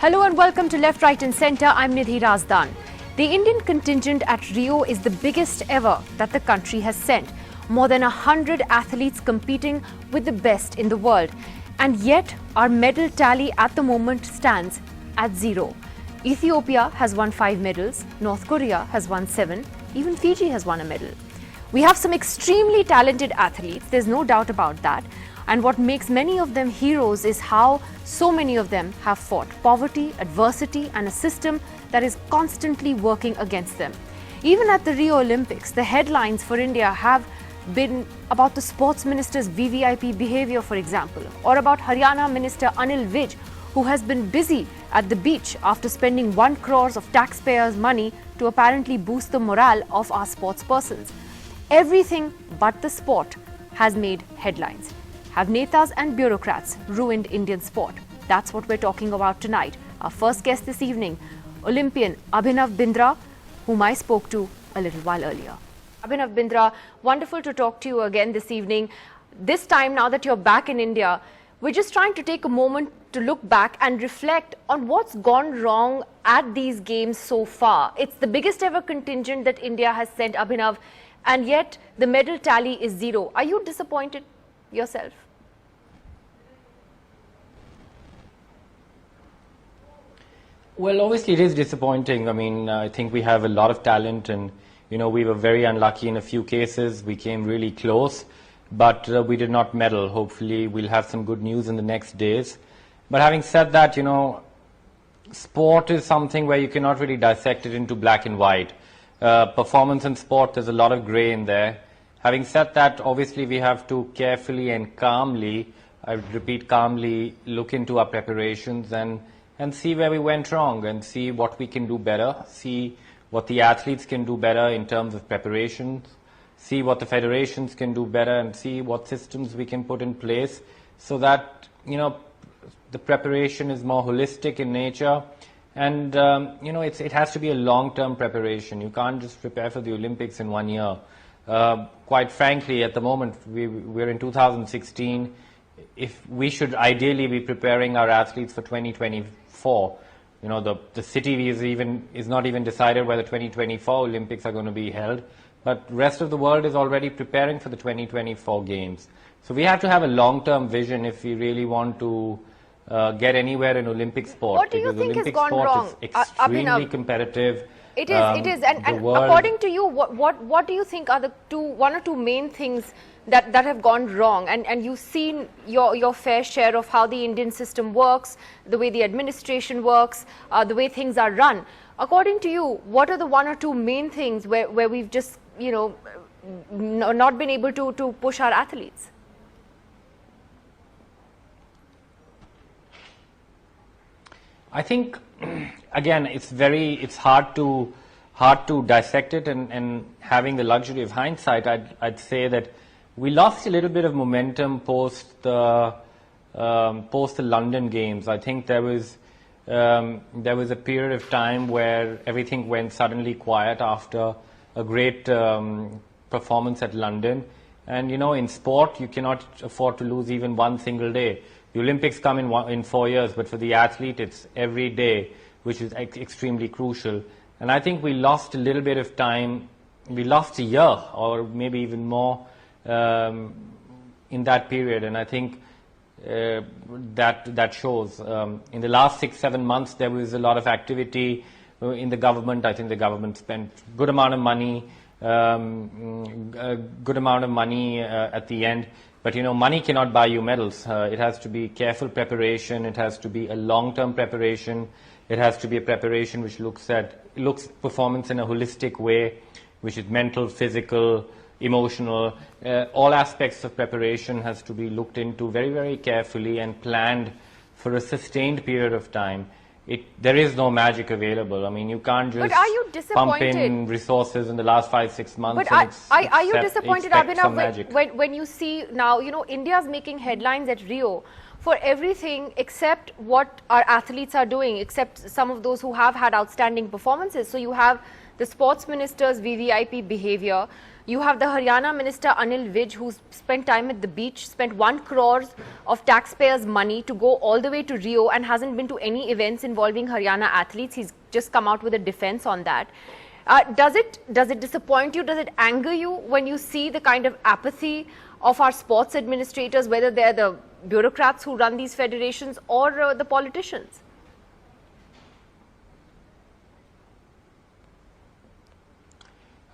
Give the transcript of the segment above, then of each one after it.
Hello and welcome to Left, Right and Centre. I'm Nidhi Razdan. The Indian contingent at Rio is the biggest ever that the country has sent. More than 100 athletes competing with the best in the world. And yet our medal tally at the moment stands at 0. Ethiopia has won 5 medals, North Korea has won 7, even Fiji has won a medal. We have some extremely talented athletes, there's no doubt about that. And what makes many of them heroes is how so many of them have fought poverty, adversity and a system that is constantly working against them. Even at the Rio Olympics, the headlines for India have been about the sports minister's VVIP behavior, for example, or about Haryana Minister Anil Vij, who has been busy at the beach after spending 1 crore of taxpayers' money to apparently boost the morale of our sports persons. Everything but the sport has made headlines. Have netas and bureaucrats ruined Indian sport? That's what we're talking about tonight. Our first guest this evening, Olympian Abhinav Bindra, whom I spoke to a little while earlier. Abhinav Bindra, wonderful to talk to you again this evening. This time, now that you're back in India, we're just trying to take a moment to look back and reflect on what's gone wrong at these games so far. It's the biggest ever contingent that India has sent, Abhinav, and yet the medal tally is 0. Are you disappointed yourself? Well, obviously it is disappointing. I mean, I think we have a lot of talent and, you know, we were very unlucky in a few cases. We came really close, but we did not medal. Hopefully we'll have some good news in the next days. But having said that, you know, sport is something where you cannot really dissect it into black and white. Performance in sport, there's a lot of gray in there. Having said that, obviously we have to carefully and calmly, I repeat calmly, look into our preparations and see where we went wrong and see what we can do better, see what the athletes can do better in terms of preparations, see what the federations can do better and see what systems we can put in place so that, you know, the preparation is more holistic in nature. And, you know, it has to be a long-term preparation. You can't just prepare for the Olympics in 1 year. Quite frankly, at the moment, we're in 2016. If we should ideally be preparing our athletes for 2024, you know, the city is not even decided where the 2024 Olympics are going to be held, but the rest of the world is already preparing for the 2024 games. So we have to have a long-term vision if we really want to get anywhere in Olympic sport. What do you think has gone wrong? Is extremely competitive. It is. And according to you, what do you think are the one or two main things that have gone wrong? And you've seen your fair share of how the Indian system works, the way the administration works, the way things are run. According to you, what are the 1 or 2 main things where we've just, you know, not been able to push our athletes? I think, again, it's hard to dissect it, and having the luxury of hindsight, I'd say that we lost a little bit of momentum post the London Games. I think there was a period of time where everything went suddenly quiet after a great performance at London. And, you know, in sport, you cannot afford to lose even one single day. The Olympics come in 4 years, but for the athlete, it's every day, which is extremely crucial. And I think we lost a little bit of time. We lost a year or maybe even more in that period. And I think that shows. In the last 6-7 months, there was a lot of activity in the government. I think the government spent a good amount of money, at the end. But, you know, money cannot buy you medals. It has to be careful preparation. It has to be a long-term preparation. It has to be a preparation which looks performance in a holistic way, which is mental, physical, emotional. All aspects of preparation has to be looked into very, very carefully and planned for a sustained period of time. There is no magic available. I mean, you can't just pump in resources in the last 5-6 months. But are you disappointed, Abhinav, when you see now, you know, India's making headlines at Rio for everything except what our athletes are doing, except some of those who have had outstanding performances. So you have the sports minister's VVIP behavior. You have the Haryana minister Anil Vij, who's spent time at the beach, spent 1 crore of taxpayers' money to go all the way to Rio and hasn't been to any events involving Haryana athletes. He's just come out with a defense on that. Does it disappoint you? Does it anger you when you see the kind of apathy of our sports administrators, whether they're the bureaucrats who run these federations or the politicians?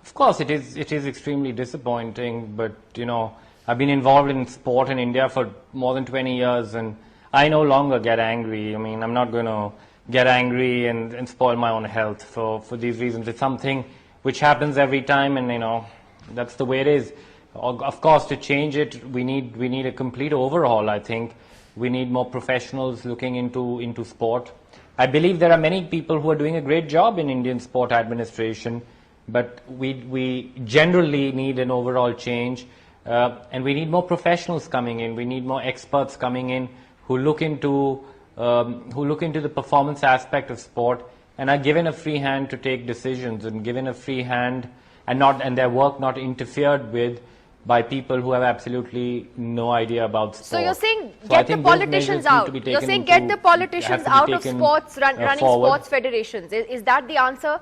Of course, it is extremely disappointing, but you know, I've been involved in sport in India for more than 20 years, and I no longer get angry. I mean, I'm not going to get angry and spoil my own health for these reasons. It's something which happens every time, and you know, that's the way it is. Of course, to change it, we need a complete overhaul. I think we need more professionals looking into sport. I believe there are many people who are doing a great job in Indian sport administration, but we generally need an overall change, and we need more professionals coming in. We need more experts coming in who look into the performance aspect of sport and are given a free hand to take decisions and given a free hand and their work not interfered with by people who have absolutely no idea about sport. So you're saying get the politicians out. You're saying get the politicians out of sports, running sports federations. Is that the answer?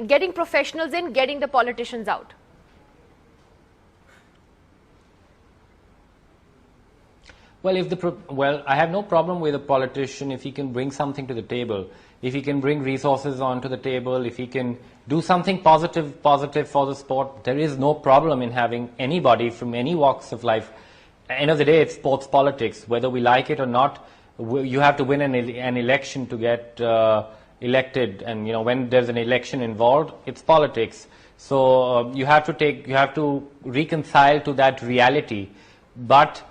Getting professionals in, getting the politicians out. Well, I have no problem with a politician if he can bring something to the table, if he can bring resources onto the table, if he can do something positive for the sport. There is no problem in having anybody from any walks of life. At the end of the day, it's sports politics. Whether we like it or not, you have to win an election to get elected, and you know, when there's an election involved, it's politics. So you have to reconcile to that reality. But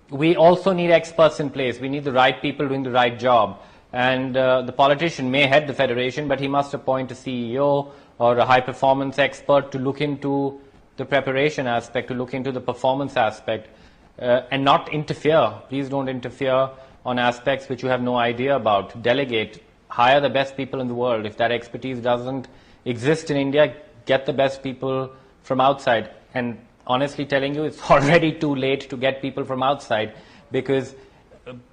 we also need experts in place. We need the right people doing the right job. And the politician may head the federation, but he must appoint a CEO or a high-performance expert to look into the preparation aspect, to look into the performance aspect, and not interfere. Please don't interfere on aspects which you have no idea about. Delegate. Hire the best people in the world. If that expertise doesn't exist in India, get the best people from outside. And honestly telling you, it's already too late to get people from outside, because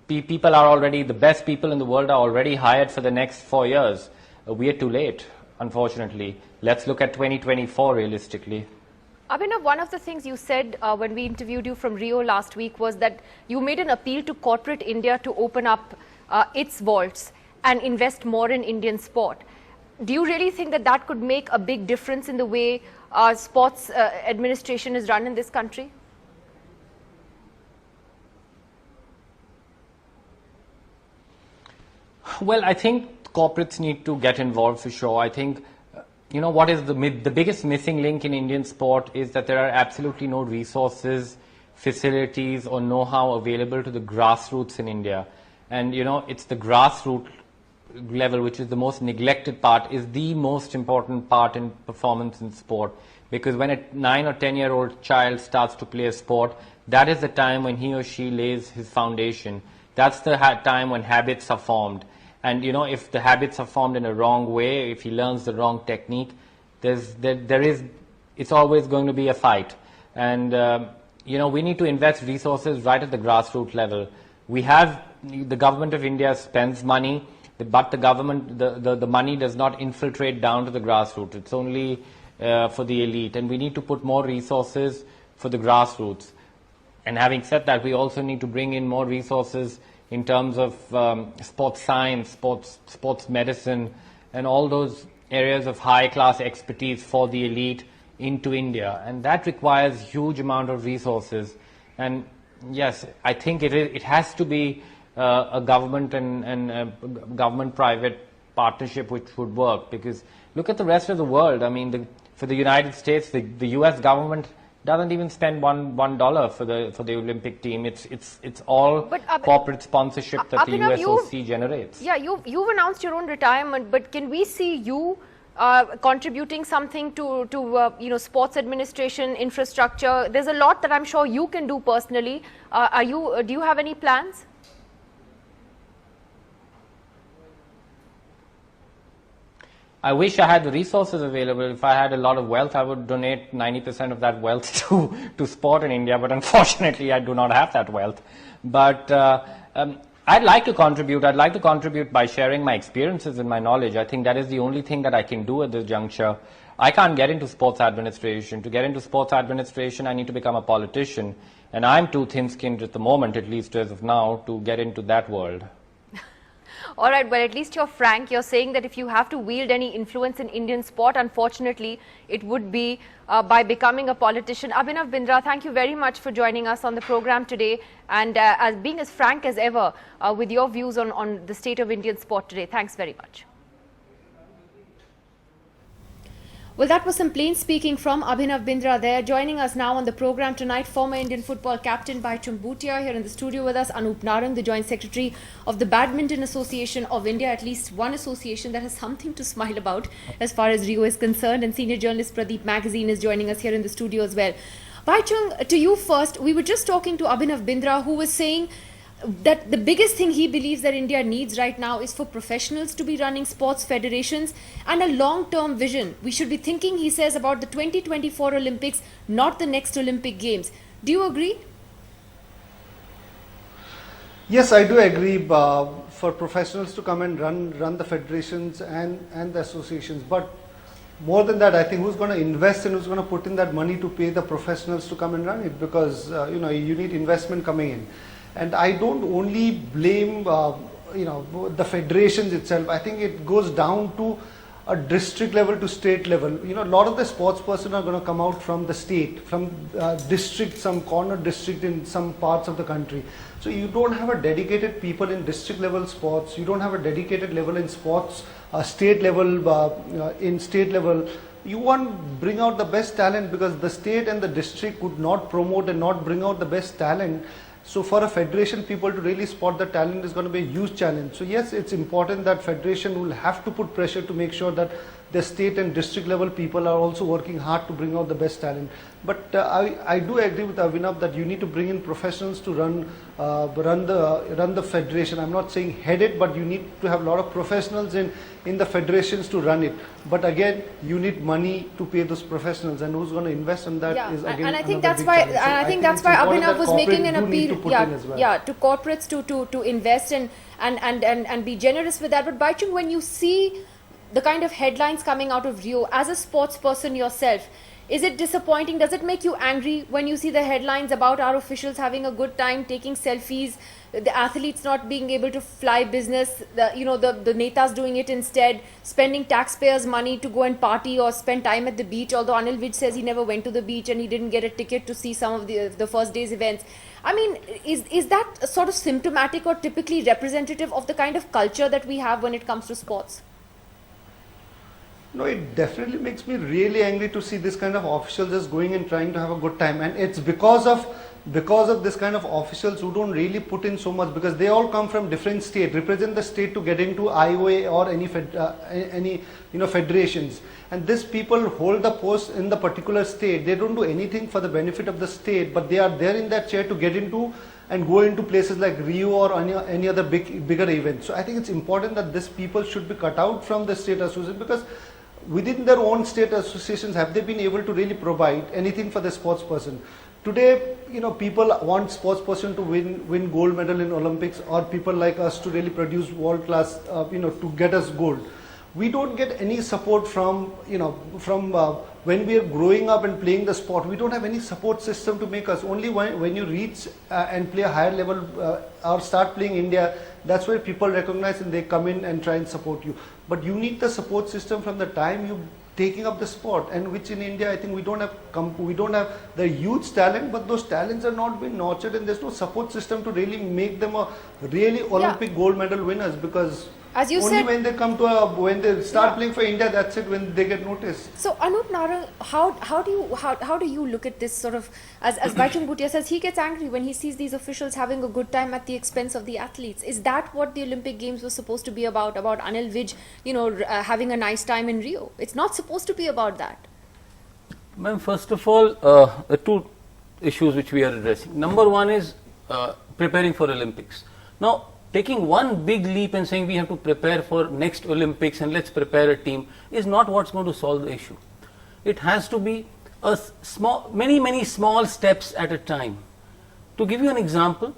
people are already, the best people in the world are already hired for the next 4 years. We are too late, unfortunately. Let's look at 2024 realistically. Abhinav, one of the things you said when we interviewed you from Rio last week was that you made an appeal to corporate India to open up its vaults and invest more in Indian sport. Do you really think that that could make a big difference in the way sports administration is run in this country? Well, I think corporates need to get involved for sure. I think, you know, what is the biggest missing link in Indian sport is that there are absolutely no resources, facilities or know-how available to the grassroots in India. And, you know, it's the grassroots level which is the most neglected part, is the most important part in performance in sport. Because when a 9 or 10-year-old child starts to play a sport, that is the time when he or she lays his foundation. That's the time when habits are formed. And you know, if the habits are formed in a wrong way, if he learns the wrong technique, it's always going to be a fight. And you know, we need to invest resources right at the grassroots level. The government of India spends money, but the money does not infiltrate down to the grassroots. It's only for the elite, and we need to put more resources for the grassroots. And having said that, we also need to bring in more resources in terms of sports science, sports medicine, and all those areas of high-class expertise for the elite into India. And that requires huge amount of resources. And yes, I think it has to be a government and government-private partnership which would work. Because look at the rest of the world. I mean, for the United States, the U.S. government doesn't even spend $1 for the Olympic team. It's all corporate sponsorship that the USOC generates. Yeah, you've announced your own retirement, but can we see you contributing something to you know, sports administration, infrastructure? There's a lot that I'm sure you can do personally. Do you have any plans? I wish I had the resources available. If I had a lot of wealth, I would donate 90% of that wealth to sport in India, but unfortunately I do not have that wealth. But I'd like to contribute. I'd like to contribute by sharing my experiences and my knowledge. I think that is the only thing that I can do at this juncture. I can't get into sports administration. To get into sports administration, I need to become a politician. And I'm too thin-skinned at the moment, at least as of now, to get into that world. All right, well, at least you're frank. You're saying that if you have to wield any influence in Indian sport, unfortunately, it would be by becoming a politician. Abhinav Bindra, thank you very much for joining us on the program today and as being as frank as ever with your views on the state of Indian sport today. Thanks very much. Well, that was some plain speaking from Abhinav Bindra there. Joining us now on the program tonight, former Indian football captain Baichung Bhutia. Here in the studio with us, Anup Narang, the Joint Secretary of the Badminton Association of India, at least one association that has something to smile about as far as Rio is concerned. And senior journalist Pradeep Magazine is joining us here in the studio as well. Baichung, to you first. We were just talking to Abhinav Bindra, who was saying that the biggest thing he believes that India needs right now is for professionals to be running sports federations and a long-term vision. We should be thinking, he says, about the 2024 Olympics, not the next Olympic Games. Do you agree? Yes, I do agree for professionals to come and run the federations and the associations. But more than that, I think who's going to invest and who's going to put in that money to pay the professionals to come and run it, because you need investment coming in. And I don't only blame the federations itself. I think it goes down to a district level to state level. A lot of the sports person are going to come out from the state, from district, some corner district in some parts of the country. So you don't have a dedicated people in district level sports. You don't have a dedicated level in sports, state level, in state level. You want to bring out the best talent, because the state and the district could not promote and not bring out the best talent. So for a federation, people to really spot the talent is going to be a huge challenge. So yes, it's important that federation will have to put pressure to make sure that the state and district level people are also working hard to bring out the best talent. But I do agree with Abhinav that you need to bring in professionals to run the federation. I'm not saying head it, but you need to have a lot of professionals in the federations to run it. But again, you need money to pay those professionals, and who's going to invest in that is again. And I think that's why. So I think that's why Abhinav was making an appeal, to corporates to invest and be generous with that. But Baichung, when you see the kind of headlines coming out of Rio, as a sports person yourself, is it disappointing? Does it make you angry when you see the headlines about our officials having a good time, taking selfies, the athletes not being able to fly business, the netas doing it instead, spending taxpayers' money to go and party or spend time at the beach, although Anil Vij says he never went to the beach and he didn't get a ticket to see some of the first day's events. I mean, is that sort of symptomatic or typically representative of the kind of culture that we have when it comes to sports? No, it definitely makes me really angry to see this kind of officials just going and trying to have a good time, and it's because of this kind of officials who don't really put in so much, because they all come from different states, represent the state to get into IOA or any federations, and these people hold the post in the particular state. They don't do anything for the benefit of the state, but they are there in that chair to get into and go into places like Rio or any other bigger event. So I think it's important that these people should be cut out from the state association, because within their own state associations, have they been able to really provide anything for the sports person? Today, people want sports person to win gold medal in Olympics, or people like us to really produce world class, to get us gold. We don't get any support from when we are growing up and playing the sport. We don't have any support system to make us. Only when you reach and play a higher level or start playing India, that's where people recognize and they come in and try and support you. But you need the support system from the time you taking up the sport, and which in India I think we don't have the huge talent, but those talents are not being nurtured, and there's no support system to really make them a really Olympic gold medal winners, because as you only said, when they come to when they start playing for India, that's it, when they get noticed. So Anup Narang, how do you look at this sort of, as Baichung Bhutia says, he gets angry when he sees these officials having a good time at the expense of the athletes. Is that what the Olympic Games was supposed to be about Anil Vij, having a nice time in Rio? It's not supposed to be about that. Ma'am, first of all, the two issues which we are addressing. Number one is preparing for Olympics. Now, taking one big leap and saying we have to prepare for next Olympics and let's prepare a team is not what's going to solve the issue. It has to be a many small steps at a time. To give you an example,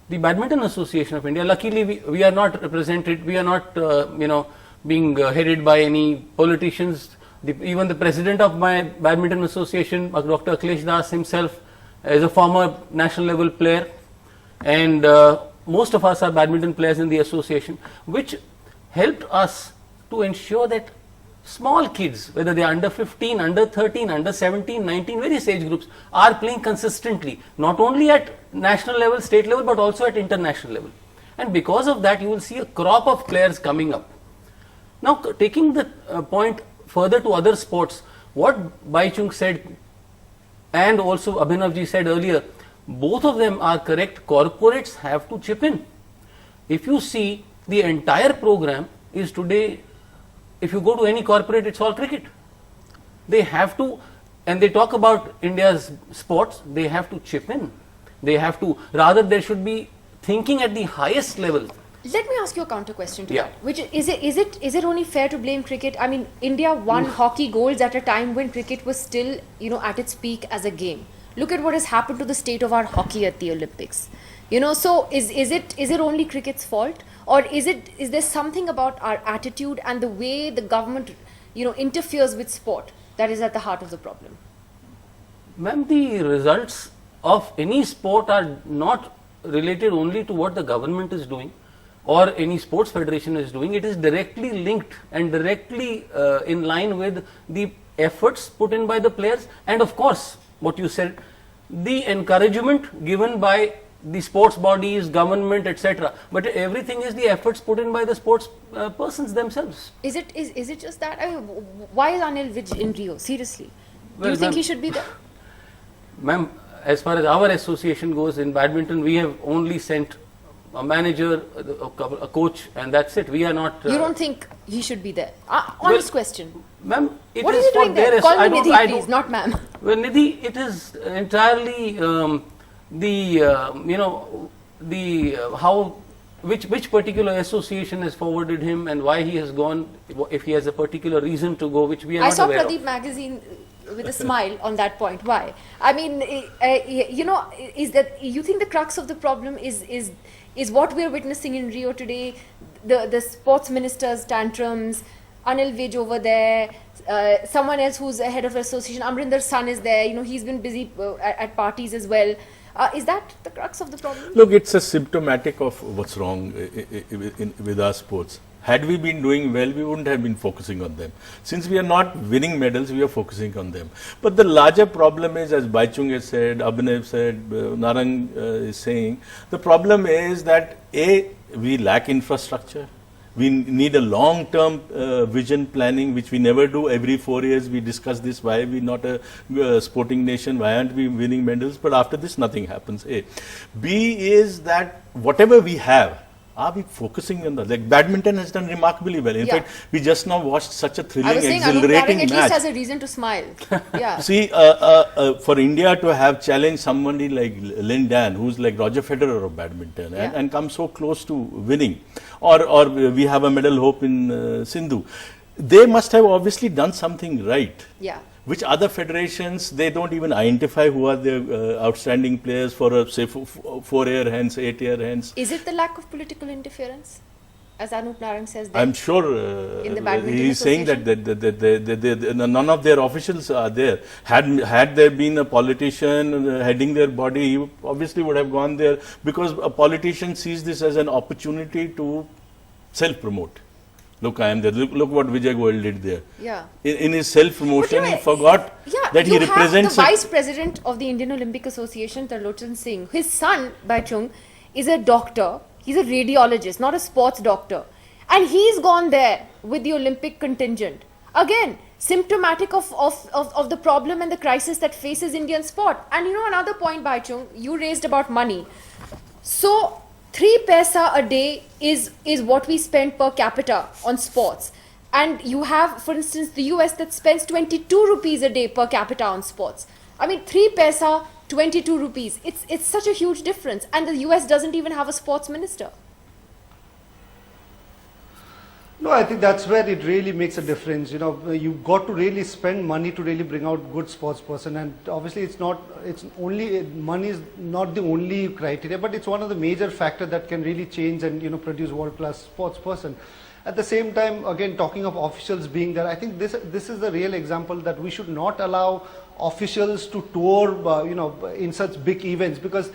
the Badminton Association of India, luckily we are not represented, we are not being headed by any politicians. Even the president of my Badminton Association, Dr. Akhilesh Das himself, is a former national level player, and most of us are badminton players in the association, which helped us to ensure that small kids, whether they are under 15, under 13, under 17, 19, various age groups, are playing consistently, not only at national level, state level, but also at international level. And because of that, you will see a crop of players coming up. Now, taking the point further to other sports, what Baichung said and also Abhinavji said earlier, both of them are correct. Corporates have to chip in. If you see, the entire program is today, if you go to any corporate, it's all cricket. They have to, and they talk about India's sports, they have to chip in. They have to, rather there should be thinking at the highest level. Let me ask you a counter question to Yeah. that. Which is it only fair to blame cricket? I mean, India won hockey golds at a time when cricket was still, at its peak as a game. Look at what has happened to the state of our hockey at the Olympics. So is it only cricket's fault, or is there something about our attitude and the way the government, interferes with sport that is at the heart of the problem? Ma'am, the results of any sport are not related only to what the government is doing or any sports federation is doing. It is directly linked and directly in line with the efforts put in by the players, and of course what you said, the encouragement given by the sports bodies, government, etc. But everything is the efforts put in by the sports persons themselves. Is it just that? I mean, why is Anil Vij in Rio? Seriously, do Well, you think ma'am, he should be there? Ma'am, as far as our association goes in badminton, we have only sent a manager, a coach, and that's it. We are not. You don't think he should be there? Honest question. Ma'am, it What is is he for doing there? their. Call I me don't- Nidhi, I please, don't- not ma'am. Well, Nidhi, it is entirely how which particular association has forwarded him and why he has gone. If he has a particular reason to go, which we are I not saw aware Pradeep of. magazine with a smile on that point. Why? I mean, is that you think the crux of the problem is what we are witnessing in Rio today? The sports minister's tantrums, Anil Vij over there, someone else who's head of association, Amrinder's son is there. He's been busy at parties as well. Is that the crux of the problem? Look, it's a symptomatic of what's wrong with our sports. Had we been doing well, we wouldn't have been focusing on them. Since we are not winning medals, we are focusing on them. But the larger problem is, as Baichung has said, Abhinav said, Narang is saying, the problem is that we lack infrastructure. We need a long-term vision planning, which we never do. Every 4 years we discuss this, why are we not a sporting nation, why aren't we winning medals? But after this, nothing happens. A. B is that whatever we have, are we focusing on that? Like badminton has done remarkably well. In Yeah. fact, we just now watched such a I thrilling, was saying Anup Narang exhilarating at least match. has a reason to smile. Yeah. See, for India to have challenged somebody like Lin Dan, who's like Roger Federer of badminton, Yeah. and come so close to winning, or we have a medal hope in Sindhu, they must have obviously done something right. Yeah. Which other federations, they don't even identify who are their outstanding players for a, say, 4-year hence, 8-year hence. Is it the lack of political interference, as Anup Narang says there? I'm sure In the Badminton he's saying that none of their officials are there. Had there been a politician heading their body, he obviously would have gone there, because a politician sees this as an opportunity to self-promote. Look, I am there. Look what Vijay Goyal did there. Yeah. In his self-promotion, But he forgot that he you represents have the a- vice president of the Indian Olympic Association, Tarlochan Singh. His son, Baichung, is a doctor. He's a radiologist, not a sports doctor. And he's gone there with the Olympic contingent. Again, symptomatic of the problem and the crisis that faces Indian sport. And another point, Baichung, you raised about money. So, 3 paisa a day is what we spend per capita on sports. And you have, for instance, the US that spends 22 rupees a day per capita on sports. I mean, 3 paisa, 22 rupees. It's such a huge difference. And the US doesn't even have a sports minister. No, I think that's where it really makes a difference. You know, you've got to really spend money to really bring out good sports person, and obviously it's only money is not the only criteria, but it's one of the major factors that can really change and, you know, produce world class sports person. At the same time, again, talking of officials being there, I think this is the real example that we should not allow officials to tour, you know, in such big events, because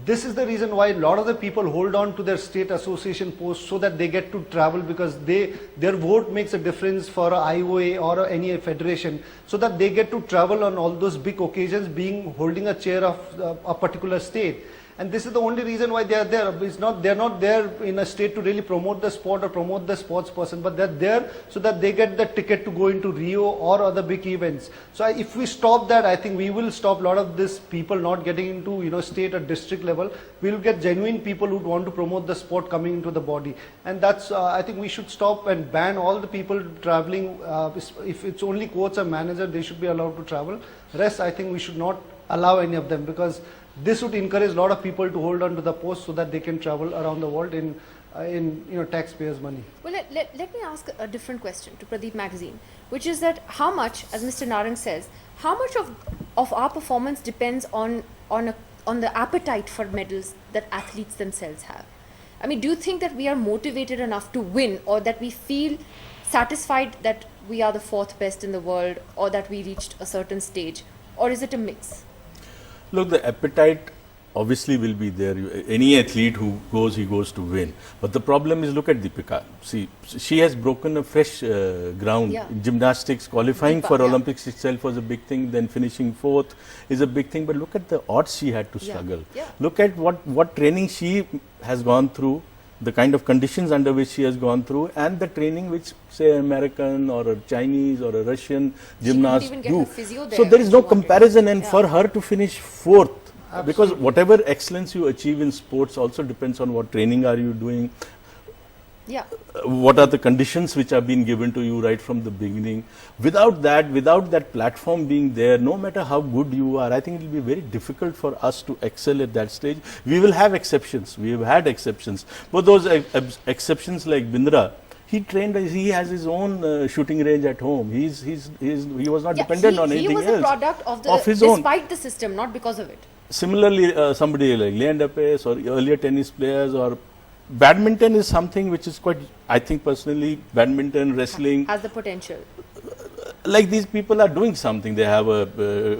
this is the reason why a lot of the people hold on to their state association posts so that they get to travel, because their vote makes a difference for a IOA or any federation, so that they get to travel on all those big occasions, holding a chair of a particular state. And this is the only reason why they are there. They're not there in a state to really promote the sport or promote the sports person, but they're there so that they get the ticket to go into Rio or other big events. So if we stop that, I think we will stop a lot of these people not getting into, you know, state or district level. We'll get genuine people who want to promote the sport coming into the body. And that's, I think we should stop and ban all the people traveling. If it's only coach or manager, they should be allowed to travel. Rest, I think we should not allow any of them, because this would encourage a lot of people to hold on to the post so that they can travel around the world in you know, taxpayers' money. Well, let me ask a different question to Pradeep Magazine, which is that how much, as Mr. Narang says, how much of our performance depends on the appetite for medals that athletes themselves have? I mean, do you think that we are motivated enough to win, or that we feel satisfied that we are the fourth best in the world, or that we reached a certain stage, or is it a mix? Look, the appetite obviously will be there. Any athlete who goes, he goes to win. But the problem is, look at Deepika. See, she has broken a fresh ground. Yeah. In gymnastics, qualifying for Yeah. Olympics itself was a big thing. Then finishing fourth is a big thing. But look at the odds she had to Yeah. struggle. Yeah. Look at what training she has gone through, the kind of conditions under which she has gone through, and the training which, say, American or a Chinese or a Russian gymnast even get do. her physio there So there is when no she wanted. comparison, and Yeah. for her to finish fourth, because Absolutely. whatever excellence you achieve in sports also depends on what training are you doing, Yeah. what are the conditions which are being given to you right from the beginning. Without that platform being there, no matter how good you are, I think it will be very difficult for us to excel at that stage. We will have exceptions. We have had exceptions. But those exceptions like Bindra, he has his own shooting range at home. He was not dependent on anything else. He was a product of his own. despite the system, not because of it. Similarly, somebody like Leander Paes or earlier tennis players, or badminton is something which is quite, I think personally, badminton, wrestling, Has the potential. like these people are doing something. They have a